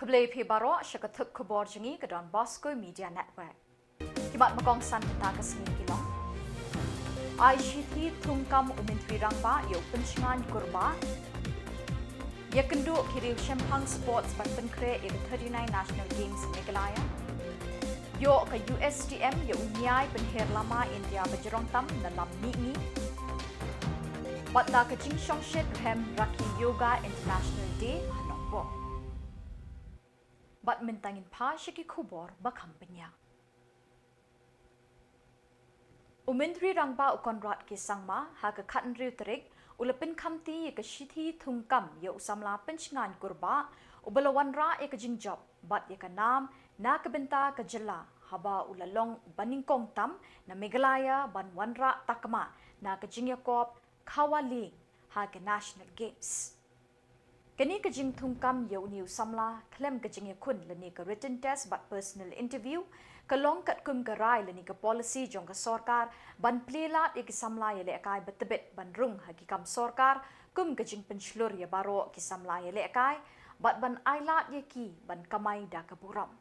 Keblai Pibaro Shakatuk Khuborjylla ke Donbosco Media Network. Kibat magong san kita ke sini kilong. ICT tungkam umintri rangba yo pencingan kurba. Ya kendu kiri Shillong Sports ban penkre e 39 National Games Meghalaya. Yo ke USDM yo unyai penher lama India berjerong tam dalam ni. Batla ke Shillong Shed Rem Raki Yoga International Day hanokbo. Bat mentangin pa syaki Khubor bakam penya. Umintri rangba ukonrat ki sangma ha ke katnri terik ulapin kamti ke shithi thungkam ya Samla pencingan kurba ubalawan ra ke jingjop bat ya ke nam na ke benta ke Jylla haba ulalong baningkong tam na Meghalaya ban wanra takma na ke jingyakop khawaling ha ke National Games. Kini ke jing thungkam ya uniu Samla klem ke jingyakun lani ke written test bat personal interview kalong kat kum gerai lani ke policy jong ke sorkar ban plelat ke Samla ya lekai betebet ban rung hagi kam sorkar kum ke jing penslur ya baro ke Samla ya lekai bat ban ailat ya ki ban kamai da ke buram.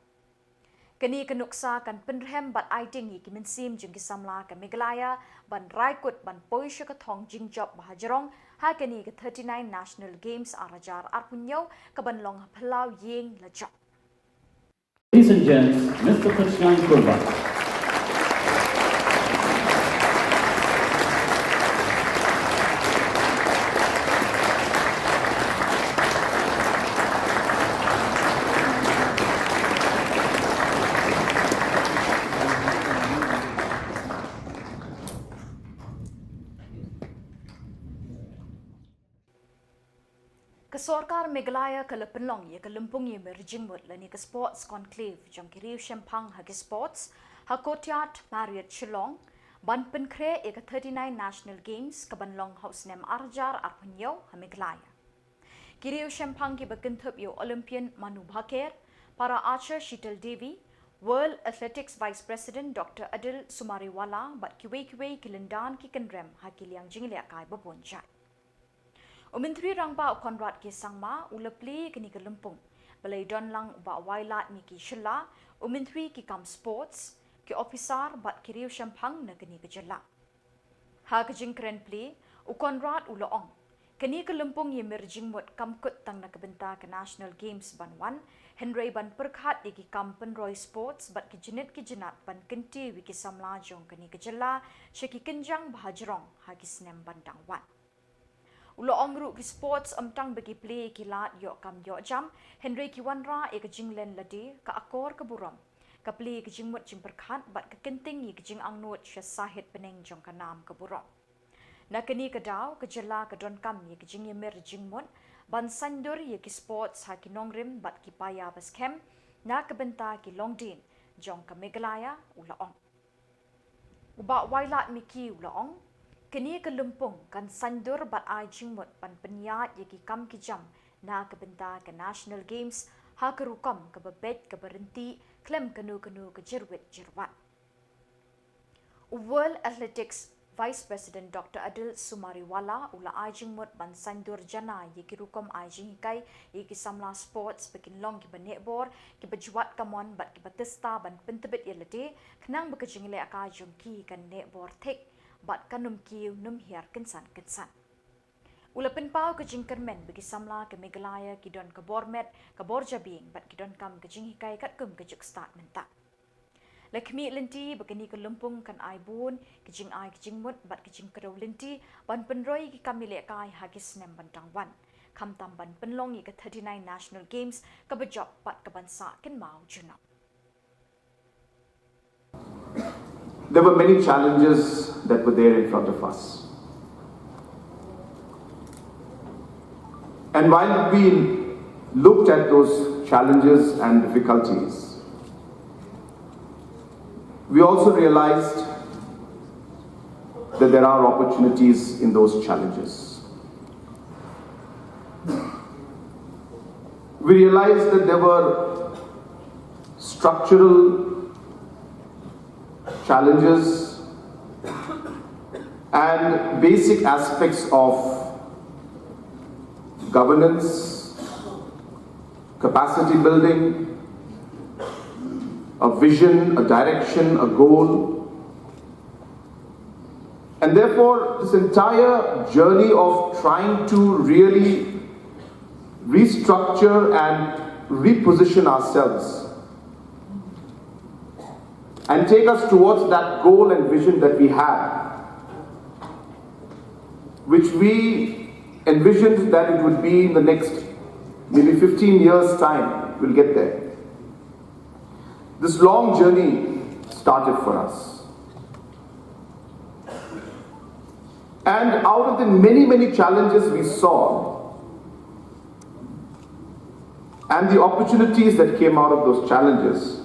Kini ke nuksa kan penrem bat aiting ki mensim jong ke Samla ke Meghalaya ban raikut ban poisha ke thong jing job bahajarong ha kini ke 39 National Games arajar arpunyo ke ban long pelau ying lejak. Ladies and gents, Mr. Khasinews Khubor. Kesorkar Meghalaya ke lepenlong ya ke lempung ya merjingmut lani ke sports conclave jong kiri Shillong hagi sports hakotiat Marriott Shillong ban penkre ya ke 39 National Games ke banlong haus nem arjar arpunyo ha Meghalaya. Kiri Shillong ki bekentup yo Olympian Manu Bhaker, para archer Sheetal Devi, World Athletics Vice President Dr. Adil Sumariwala bat kiwe kilendan ki kenrem ha kiliang Jylliew kai babonjai. Umintri rangba ukonrat ki sangma ulapli kini ke lempung. Balai don lang ba wailat ni ki Jylla, umintri ki kam sports, ki officer bat kiriu Shillong na kini ke Jylla. Ha ke jingkren pli, ukonrat uloong. Kini ke lempung ye merjingmut kamkut tang na kebenta ke National Games ban wan, Henry ban perkhat ki kam penroy sports bat ki jenat ban kenti wiki Samla jong kini ke Jylla, syaki kenjang bahajarong ha ki senem bandang wan. Ulo ongru ki sports amtang bagi play kilat yok kam yok jam Henry ki wanra e ke jinglen ladi ka akor ke buram ka play ke jingmut jing perkhat bat ke kenting ye ke jing angnut syasahit peneng jong kanam ke buram na kini ke daw ke Jylla ke don kam ye ke jing yemer jingmut ban sandur ye ki sports ha ki nongrim bat ki paya bas kem na ke benta ki longdin jong ke Meghalaya ulo ong uba wailat miki ulo ong kini ke lempung kan sandur bat ai jingmut pan penyat ye ki kam ki jam na ke benta ke National Games ha ke rukam ke bebet ke berhenti klem kenu ke jirwat. World Athletics Vice President Dr. Adil Sumariwala ula ai jingmut ban sandur jana ye ki rukam ai jingkai ye ki Samla sports bekin long ki banekbor ki berjuat kamon bat ki batista ban pentebet ye lede kenang bekejingle aka jungki kan nekbor tek bat kanum kiu num hiar kensan. Ulapin pau ke jingkermen bagi Samla ke Meghalaya ki don Khubormet Khuborjylla bat ki don kam ke jinghikai kat kum ke juk start menta. Lakmi lenti begini ke lempung kan ai bun ke jing ai ke jingmut bat ke jing kerau lenti ban penroi ki kamile kai hagis nem bantang wan. Kam tam ban penlong ke 39 National Games ke bejop bat ke bansa ken mau junap. There were many challenges that were there in front of us. And while we looked at those challenges and difficulties, we also realized that there are opportunities in those challenges. We realized that there were structural challenges and basic aspects of governance capacity building, a vision, a direction, a goal. And therefore, this entire journey of trying to really restructure and reposition ourselves and take us towards that goal and vision that we have, which we envisioned that it would be in the next maybe 15 years' time, we'll get there. This long journey started for us. And out of the many, many challenges we saw and the opportunities that came out of those challenges,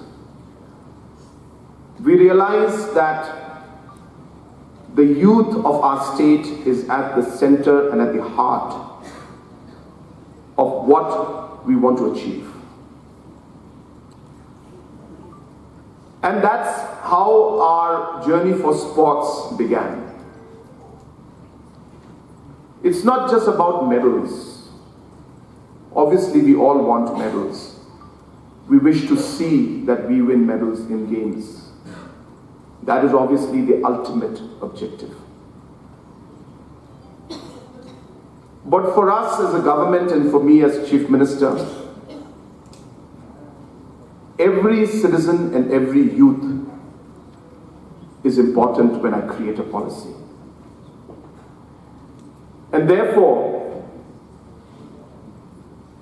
we realized that the youth of our state is at the center and at the heart of what we want to achieve. And that's how our journey for sports began. It's not just about medals. Obviously, we all want medals. We wish to see that we win medals in games. That is obviously the ultimate objective. But for us as a government and for me as Chief Minister, every citizen and every youth is important when I create a policy. And therefore,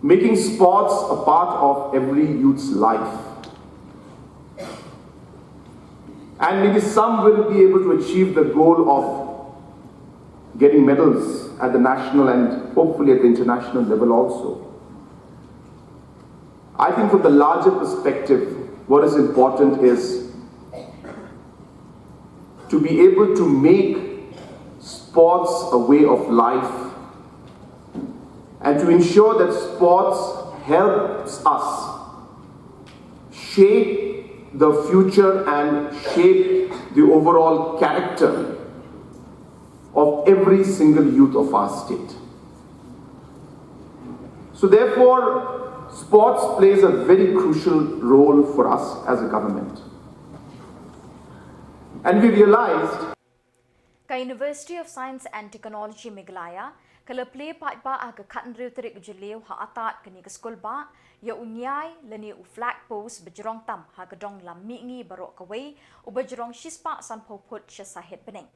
making sports a part of every youth's life. And maybe some will be able to achieve the goal of getting medals at the national and hopefully at the international level also. I think from the larger perspective, what is important is to be able to make sports a way of life and to ensure that sports helps us shape the future and shape the overall character of every single youth of our state. So therefore, sports plays a very crucial role for us as a government. And we realized University of Science and Technology Meghalaya, kala play pa aga katan riutrik Jylliew ha atat kani school ba, ya unyai lani u flag post bajrong tam ha gadong lamingi barok away u bajrong shispa sanpo put sahit pening.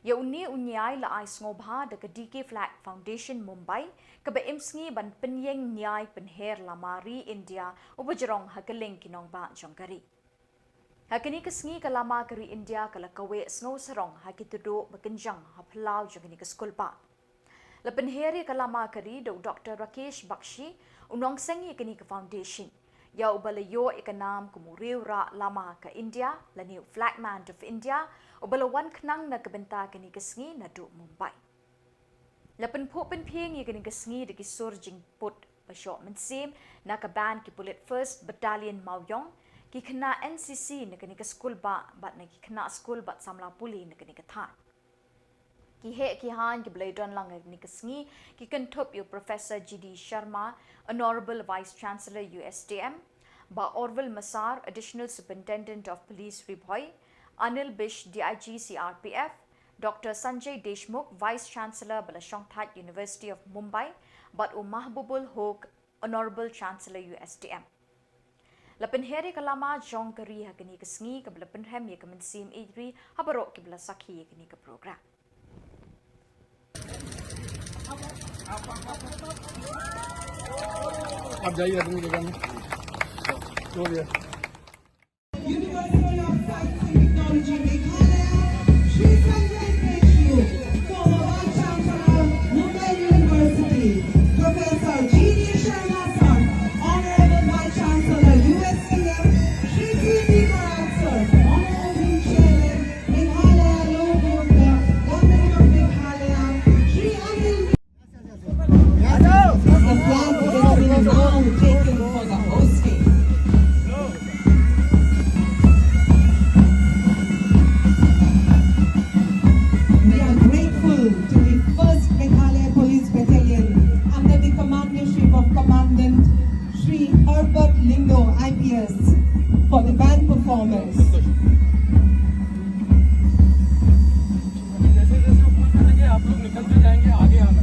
Ya unni unyai la ai ngobha de DK Flag Foundation Mumbai, kaba imsngi ban penyeng nyai penher lamari India u bajrong ha galing kinong ba jongkari. Hakini kesngi kalama kari India kala kawe snow sarong hakitudo bekenjang haplau jangini keskulpa. Lepen heri kalama kari do Dr. Rakesh Bakshi unong sengi kini ke foundation. Ya ubalayo ikanam kumuriw ra lama ka India lani flagman of India ubalawan knang na kabenta kini kesngi na do Mumbai. Lepen popen ping kini kesngi de kisur jing put pasyo mensim na kaban ki Bullet 1st Battalion Mawyong ki kena NCC na kini ke school ba bat na ki kena school bat Samla puli na kini ke than. Ki he ki han ki bladon lang ni ke sngi ki kentup yu Professor GD Sharma, Honorable Vice Chancellor USTM, ba Orville Masar, Additional Superintendent of Police Ribhoy, Anil Bish DIG CRPF, Dr. Sanjay Deshmukh, Vice Chancellor Balashongthat University of Mumbai, but Mahbubul Hok, Honorable Chancellor USTM. Lapen heri kalama jong kari hakini kesngi ke lapen hem ye kemensim idri habarok ke bela sakhi ye kini ke program. अब जाइए अपनी जगह में हो गया University of Science and Technology Meghalaya, Shri Sanjay Deshmukh, former Vice Chancellor, Mumbai University, Professor GD Sharma sir, Honorable Vice Chancellor USTM, Shri C.P. Karan sir, Honorable Chairman, Meghalaya Local Government of Meghalaya, Shri Anil. The flag has been now taken for the hosting. We are grateful to the 1st Meghalaya Police Battalion under the commandership of Commandant Shri Herbert Lindo, IPS, for the band performance. जैसे जैसे ऊपर चलेंगे आप लोग निकलते जाएंगे आगे आना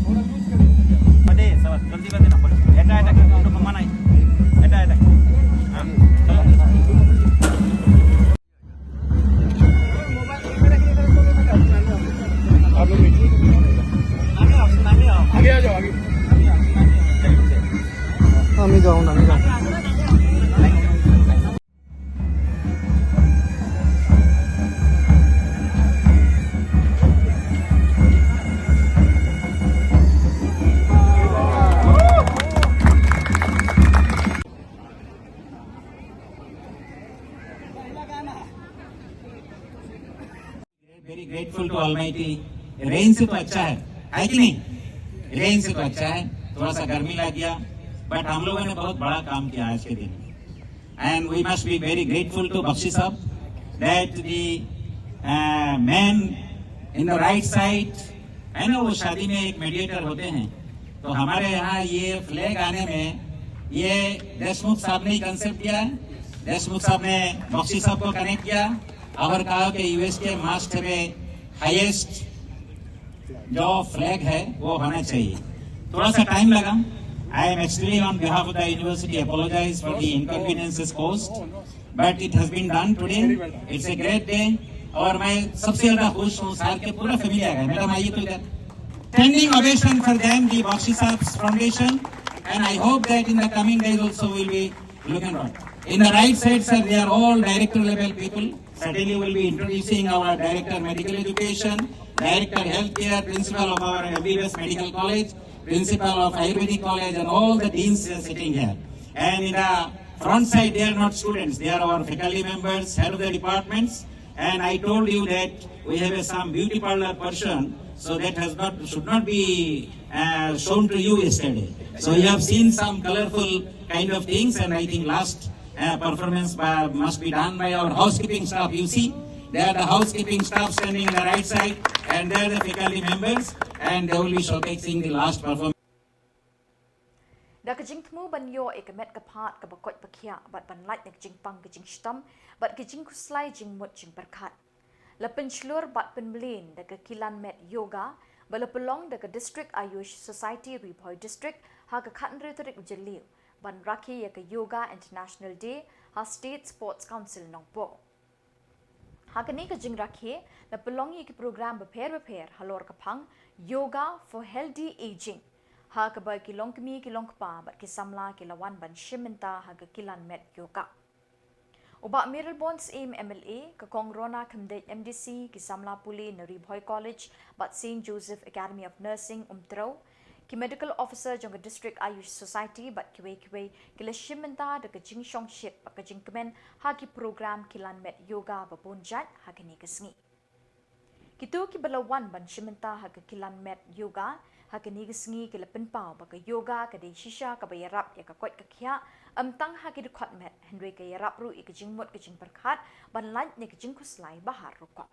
थोड़ा लूज कर दीजिए अरे सब जल्दी कर देना पड़ेगा एटा एटा तो कमाना है एटा एटा हां आप लोग आगे आ जाओ आगे আমি যাও না वेरी ग्रेटफुल टू ऑलमाइटी रेन से तो अच्छा है कि नहीं रेन से तो अच्छा है थोड़ा सा गर्मी लग गया बट हम लोगों ने बहुत बड़ा काम किया आज के दिन and we must be very grateful to Bakshi sahab that the man in the right side है ना वो शादी में एक मीडिएटर होते हैं तो हमारे यहाँ ये फ्लैग आने में ये देशमुख साहब ने ही कंसेप्ट किया है देशमुख साहब ने बख्शी साहब को कनेक्ट किया और कहा कि यूएस के मास्ट में हाईएस्ट जो फ्लैग है वो होना चाहिए थोड़ा सा टाइम लगा I am actually on behalf of the university apologize for the inconveniences caused but it has been done today it's a great day और मैं सबसे ज्यादा खुश हूँ साल के पूरा फैमिली आ गया मैडम आइए तो इधर standing ovation for them the Bakshi sahab's foundation and I hope that in the coming days also will be looking on. In the right side, sir, they are all director level people. Certainly, we will be introducing our director medical education, director healthcare, principal of our MBBS medical college, principal of Ayurvedic college, and all the deans are sitting here. And in the front side, they are not students; they are our faculty members, head of the departments. And I told you that we have some beauty parlor person, so that should not be shown to you yesterday. So you have seen some colorful kind of things, and I think last performance must be done by our housekeeping staff. You see, they are the housekeeping staff standing on the right side, and they are the faculty members, and they will be showcasing the last performance. Da kajing tmu banyo ekamet kapat kabakot pakia bat banlait nek jing pang kajing stam bat kajing kuslai jing mut jing berkat. Lapen shlur bat penblin da kilan met yoga balapelong da district Ayush Society Ripoy District ha ka khatnre tarik Jylliew ban rakhi ya yoga international day ha state sports council nongpo. Ha kani kajing rakhi la pelong ki program beper halor kapang yoga for healthy aging. Ha ka kilong kami kilong pa bat ki Samla kilawan ban shiminta ha ka kilan met yoga. Uba Miral Bonds aim MLA ka kongrona kamde MDC ki Samla Puli na Ripoy College bat St. Joseph Academy of Nursing umtraw ki medical officer jong district Ayush Society bat kiwe kila shiminta da ka jing shong ship ka jing kemen ha ki program kilan met yoga ba bonjat ha kini kasngi. Kitu ki balawan ban shiminta ha ka kilan met yoga ha kini kasngi kila penpao ba ka yoga ka de shisha ka bayarap ya ka kot ka kya amtang ha ki dukhat met henry ka yarap ru ik jing mot ka jing berkhat ban lan ne ka jing kuslai bahar rukwa.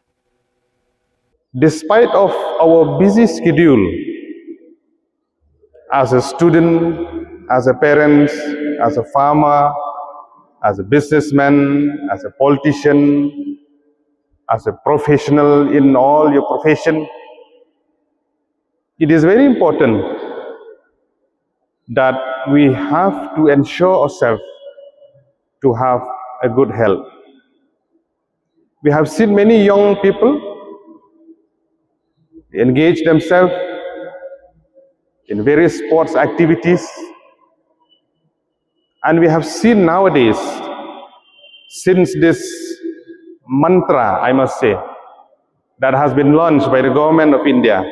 Despite of our busy schedule as a student, as a parent, as a farmer, as a businessman, as a politician, as a professional in all your profession, it is very important that we have to ensure ourselves to have a good health. We have seen many young people engage themselves in various sports activities, and we have seen nowadays, since this mantra, I must say, that has been launched by the government of India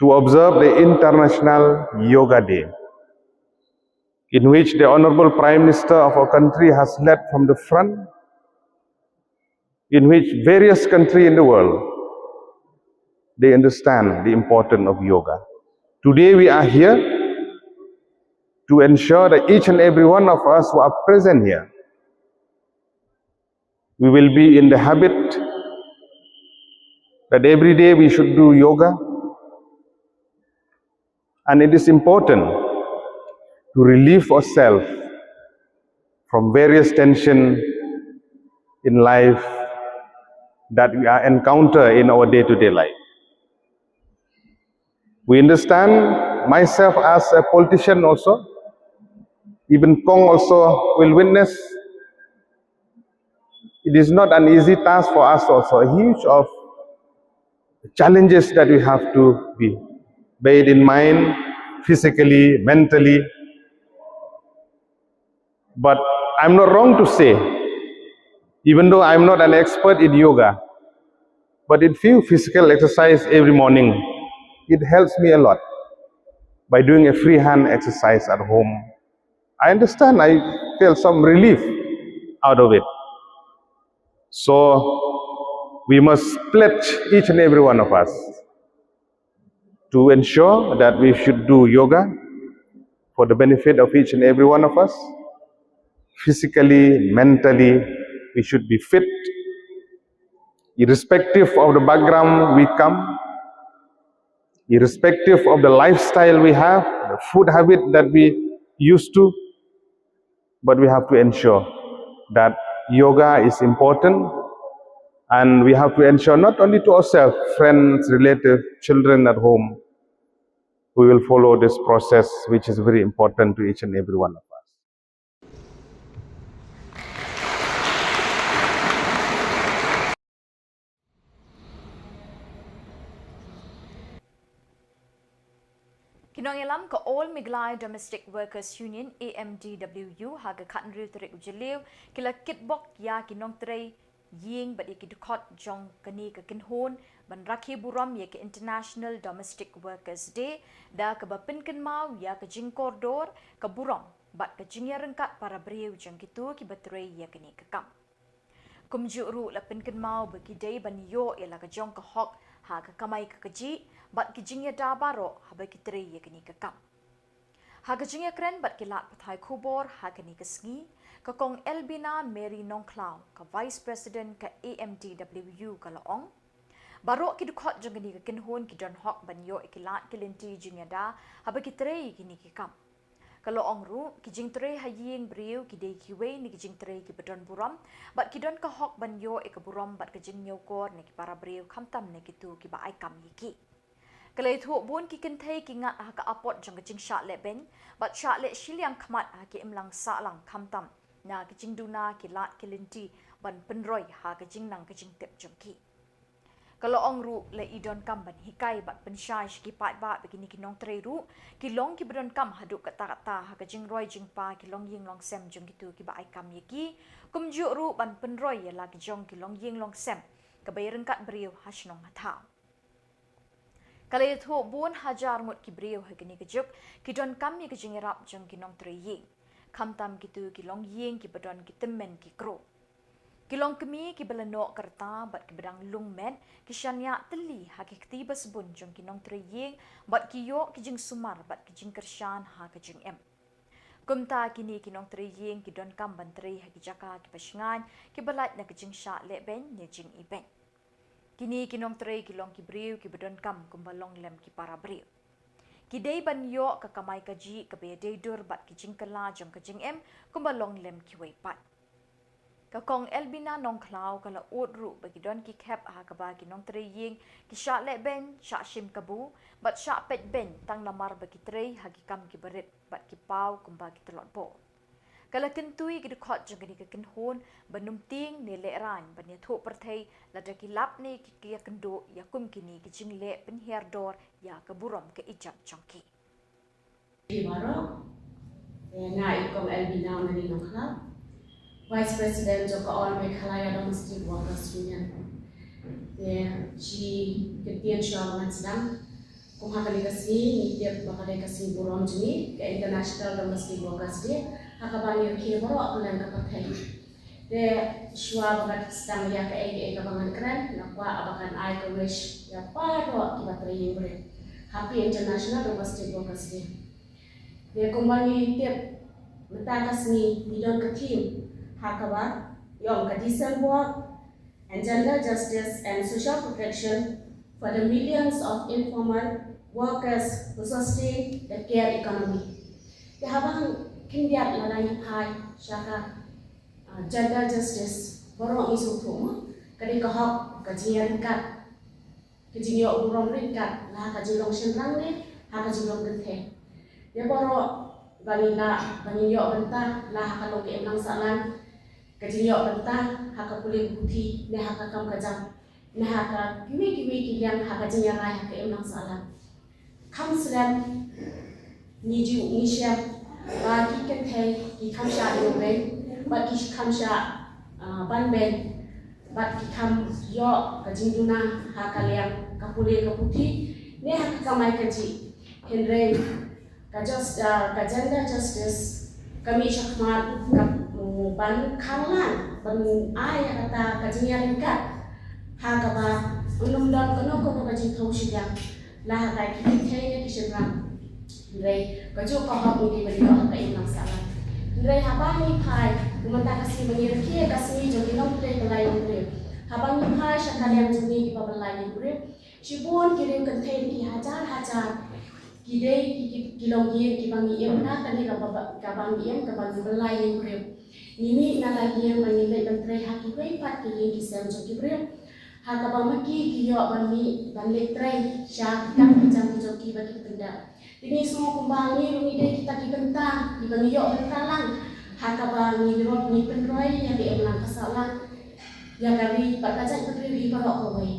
to observe the International Yoga Day, in which the Honorable Prime Minister of our country has led from the front, in which various countries in the world, they understand the importance of yoga. Today we are here to ensure that each and every one of us who are present here, we will be in the habit that every day we should do yoga. And it is important to relieve ourselves from various tension in life that we encounter in our day-to-day life. We understand, myself as a politician also, even Kong also will witness, it is not an easy task for us also, a huge of challenges that we have to be bear in mind, physically, mentally. But I'm not wrong to say, even though I'm not an expert in yoga, but in few physical exercise every morning, it helps me a lot by doing a free hand exercise at home. I understand, I feel some relief out of it. So we must pledge, each and every one of us, to ensure that we should do yoga for the benefit of each and every one of us. Physically, mentally, we should be fit, irrespective of the background we come, irrespective of the lifestyle we have, the food habit that we used to, but we have to ensure that yoga is important, and we have to ensure not only to ourselves, friends, relatives, children at home, we will follow this process, which is very important to each and every one of us. Kinongelam ka All Meghalaya Domestic Workers Union AMDWU haga katnriu terik Jylliew kila kitbok ya kinong trei ying bat ikidukot jong kani ka kinhon ban rakhi buram ye ke International Domestic Workers Day da ka bapin mau ya ka jingkordor ka buram bat ka jingyarenkat para briu jong kitu ki batrei ya kani ka kam. Kumjuru la pinkin mau bagi day ban yo ila ka jong ka hok ha ka kamai ka kaji bat ki jingya da baro ha bagi tre ye kani ka kam. Ha ka jingya kren bat ki lat pathai Khubor ha kani ka sngi ka kong Elbina Mary Nongklau ka Vice President ka AMDWU ka laong. Baro ki dukot jong kani ka kinhon ki don hok ban yo ikilat kilinti jingya da ha bagi tre kini ka kam. Kalau ongru kijing tre haying briu kidei kiwe ni kijing tre ki bedon buram bat kidon ka hok ban yo e ka buram bat kijing nyokor ni ki para briu khamtam ni kitu ki ba ai kam yiki kalau itu bun ki kenthei ki ngat ha ka apot jong kijing sha le ben bat sha le Shillong khamat ha ki imlang sa lang khamtam na kijing duna ki lat kilinti ban penroi ha kijing nang kijing tep jong ki kalau ongru le idon kam ban hikai bat pensyai ki pat ba begini kinong tre ru kilong ki bedon kam haduk kata-kata ha ka jingroi jingpa kilong ying long sem jong gitu ki ba ai kam yeki kumju ru ban penroi ya la ki jong kilong ying long sem ka bayren kat briu hasnong hatha kalau itu bun hajar mut ki briu ha kini kejuk ki don kam ye ki jingrap jong kinong tre ying kamtam gitu kilong ying ki bedon ki temen ki kro Kilong kemi ki belenok kerta bat ki bedang lung med ki syanya teli ha ki ketiba sebun jong kinong treying bat ki yok ki jing sumar bat ki jing kersyan ha ki jing em. Kumta kini kinong treying ki don kam ban trei ha ki jaka ki pasngan ki balat na ki jing sya le ben ne jing iben. Kini kinong trei kilong ki briu ki bedon kam kumbalong lem ki para briu. Ki dei ban yok ka kamai kaji ka be dei dur bat ki jing kala jong ki jing em kumbalong lem ki weipat. Kakong Elbina Nongklau kala udru bagi don ki kep ha ka bagi nong treying ki sya le ben sya shim kabu bat sya pet ben tang lamar bagi trey hagi kam ki berit bat ki pau kum bagi telot bo kala kentui ki dekot jong ni ka kenhon banum ting ne le ran ban ya tho perthei la da ki lap ni ki ya kendo ya kum kini ki jing le pen her dor ya ka buram ke ijap jongki Baro na ikom Elbina Mary Nongklau Vice President of All Meghalaya Domestic Workers Union. She ketian syawang sedang kumhakali kasi ni tiap bakal kasi buram jeni ke International Domestic Workers Day hakabani Khubor akan kapathai. De sywa bakat sedang ya ke kabangan keren nakwa abakan ai ke wish ya paro kibatri yure. Happy International Domestic Workers Day. De kumbani tiap metakas ni bidon ke team Hakaba, Young Decent Work and Gender Justice and Social Protection for the millions of informal workers who sustain the care economy. Di habang kindiat lalai pai syaka gender justice borong isu tu kadi kahok kajian kat kejinyo urong ringkat lah kajilong senrang ni ha kajilong genthe dia borok banila banyo bentah lah kalau ke emang salan kajinyo bentah ha kapuli buti ne ha kakam kajam ne ha ka kiwi kilian ha kajinya rai ha ke emang salan kam selam niju nisha ba ki kenthe ki kamsha yo ben ba ki kamsha ban ben ba ki kam yo kajinduna ha kalian kapuli kaputi ne ha kamai kaji henry ka gender justice kami syakmat ban kalan ban ay kata kajinya ringkat ha ka ba undang kono kono kaji thausiya lah ka ki thei ki senrang Ray, kaju kahap ni beri orang kain masalah. Ray habang ni pai, umanta kasi mengirki kasi jadi nom play belai ni. Habang ni pai syakalian jadi kita belai ni. Cibun kirim kentai ki hajar, kidei kilong ki bangi emna kani kabang belai ni. Nini nalagi yang menilai menteri hakikai pat ki sem jadi beri. Hakabang maki kiyo bangi tray syak kam jam joki bagi benda. Ini semua kumbangi rumide kita dibentang, dibangiyok bentalang. Hakabang ni rot ni penroy yang diemlang kasalan. Ya kami berkajak berdiri parok kawai.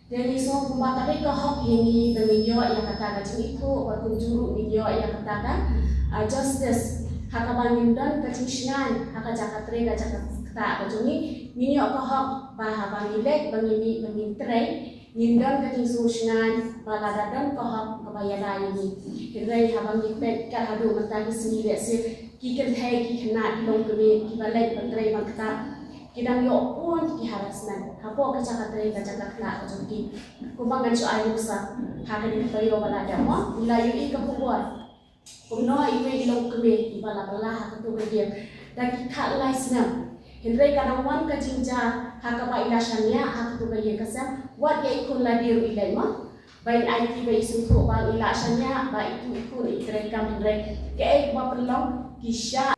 Dan ini semua kumbang tadi kahok ini bangiyok yang katakan jeng itu waktu juru bangiyok yang katakan justice. Hakabang yundan kecingsian, hakajak katre kajak tak kajungi. Bangiyok kahok bahabang ilek bangi tray. Yundan kecingsian baladadan kahok kebayaan ini. Kira habang dipet kat hadu mentang sendiri si kikan hai kikena kilong kami kibalek menteri mangkata kidang yo pun ki harasnan hapo kaca katri kaca kakla kajoki kumbangan soal musa haka di payo balada mo ilayu I ka Khubor kumno iwe ilong kami ibala bala haka tu dia dan kita laisna Henry kadang wan ka jinja haka pa ilasanya haka tu dia kasam wat ya ikun ladiru ilai mo baik IT baik suku bang ilasannya baik itu ikut ikram Henry ke buat pelong kisah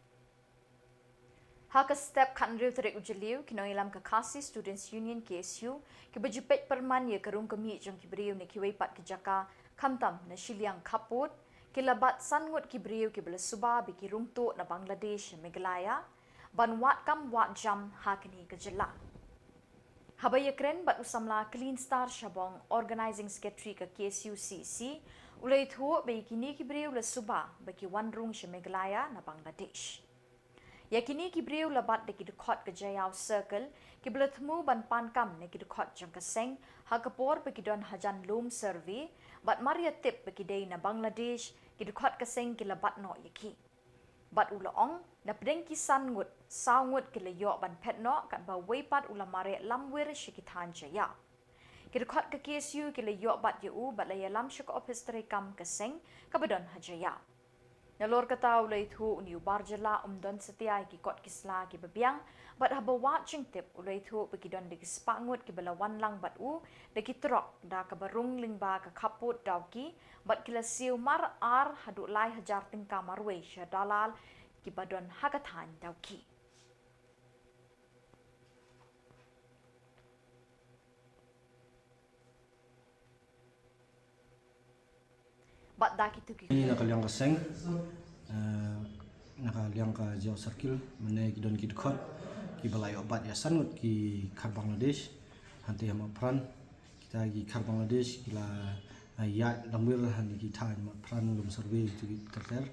Haka step kanriu terik Jylliew kino ilam ke Khasi Students Union KSU ke bejupet perman ye kerung kemi jong kibriu ne kiwei pat ke Jaka kamtam na Shillong kaput kilabat sangut kibriu ke bela suba bi kirung tu na Bangladesh Meghalaya ban wat kam wat jam hakni ke Jylla Habaya keren bat usamla Clean Star Shabong Organizing Secretary ke KSU CC ulai thu be kini kibriu le suba bagi wanrung she Meghalaya na Bangladesh yakini kibriu labat de kidukot ke Jylliew Circle kibletmu ban pankam ne kidukot jang kaseng hakapor bagi don hajan lum survey bat maria tip bagi dei na Bangladesh kidukot kaseng kilabat no yaki bat ulaong na pedeng kisan ngut saungut kilayok ban petno kat ba weipat ulamare lamwir shikitan Jaya kidukot ke KSU kilayok bat yu bat laya lam shik office kam kaseng kabadon hajaya Nalor kata ulai thu uniu Khuborjylla don setiai ki kot kisla ki babiang bat haba watching tip ulai thu begidon de kispangut ki belawan lang bat u de kitrok da ka barung lingba ka kaput dauki bat kila siu mar ar hadu lai hajar tingka marwe syadalal ki badon hakatan dauki bat daki tu ki nakaliang ka seng nakaliang ka Jylliew Circle menai ki don ki dkhot ki balai obat ya sanut ki khar Bangladesh hanti ham pran kita ki khar Bangladesh kila ya lamwir han ki than ma pran lum survey tu ki terter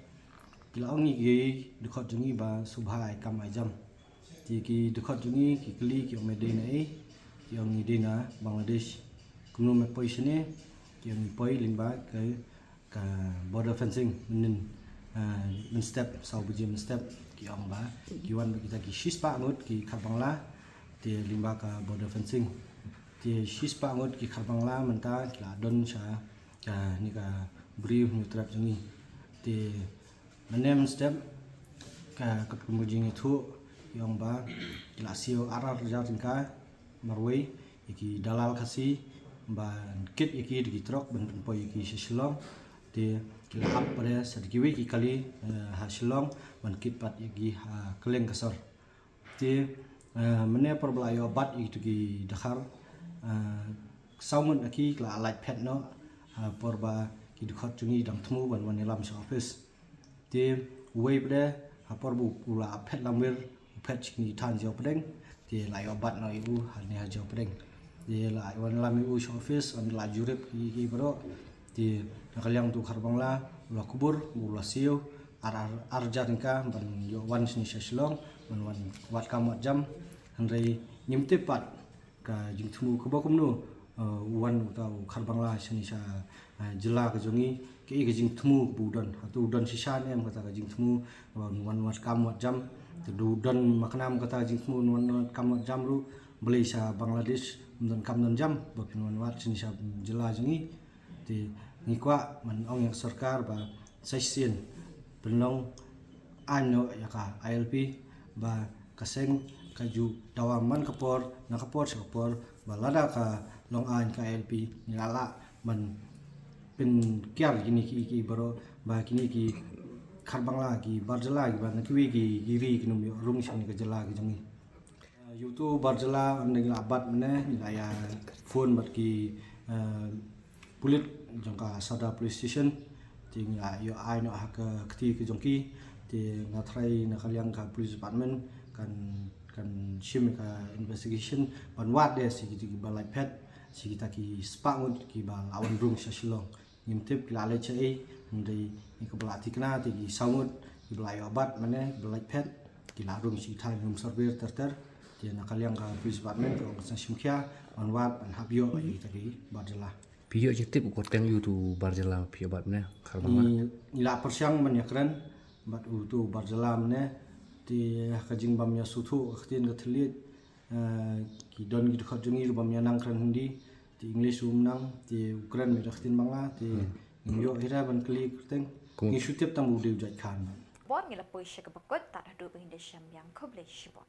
kila ongi ki dkhot jungi ba subhai kam ajam ti ki dkhot jungi ki kli ki omede nai ki ongi dina Bangladesh kunu me poisine ki ongi poi lingba ke ka border fencing men step sau bujim step ki ong ba ki wan kita ki shispa ngut ki kharbangla ti limba ka border fencing ti shispa ngut ki kharbangla menta la don cha ka ni ka brief nutrap jani ti menem step ka khuborjylla thu ki ong ba la sio arar jatingka marwei ki dalal khasi ba kit ki trok ben poi ki Shillong ti kila up pada sedikit ki kali ha Shillong man kit pat gi ha keleng kasar ti mene perbelayo bat itu ki dakhar saumun aki kla light pet no porba ki dikhot jungi dam thmu ban wan lam office ti wei pada ha porbu pula pet lamir pet chini tan jo pedeng ti layo bat no ibu ne ha jo pedeng ti la wan lam ibu office on la jurip ki bro ti nakaliang tu kharbangla la Khubor la Jylliew arjarika ban yo wan sini Shillong ban wan wat kamat jam handai nyimte pat ka jingthmu Khubor kumnu wan utau kharbangla sini sa Jylla ka jongi ke jingthmu budan atu udan sisa ne am kata ka jingthmu wan wat kamat jam tu udan maknam kata jingthmu wan kamat jam ru beli sa Bangladesh dan kamdan jam bakin wan wat sini sa Jylla jongi ti ngikwa man ong yang sarkar ba session penong ano ya ka ILP ba kaseng kaju dawaman kapor na kapor sapor balada ka long an ka ILP nyala man pen kyar gini ki baro ba kini ki kharbangla ki barjala ki ba nakwi ki giri kinum rung sing ka Jylla ki jangi youtube barjala andeng abat mene ya phone bat ki pulit jangka sada police station ting yo ai no ha kti ke jongki ti ngatrai nakaliang ka police department kan shim ka investigation ban wat de si ki balai pet si kita ki spangut ki ba lawan rung sa Shillong ngimtip la le chei ndai ni ka belati kena ti ki saungut ki balai obat mane balai pet ki la rung si thai ngum survey ter ti nakaliang ka police department ko sa shimkhia ban wat ban habyo ai ta ki Jylla Pihak jetip ukut teng YouTube Jylla pihak bat mana kharbangla ni la persiang menyakran bat utu Jylla mene ti kajing bamnya sutu khtin gatlit ki don gi khot jungi bamnya nangkran hindi ti english umnang ti ukran mi khtin bangla ti yo hira ban kli teng ni shutip tam udu jat khan Bon ngila poisha ka bakot ta hadu Indonesia yang Khuborjylla.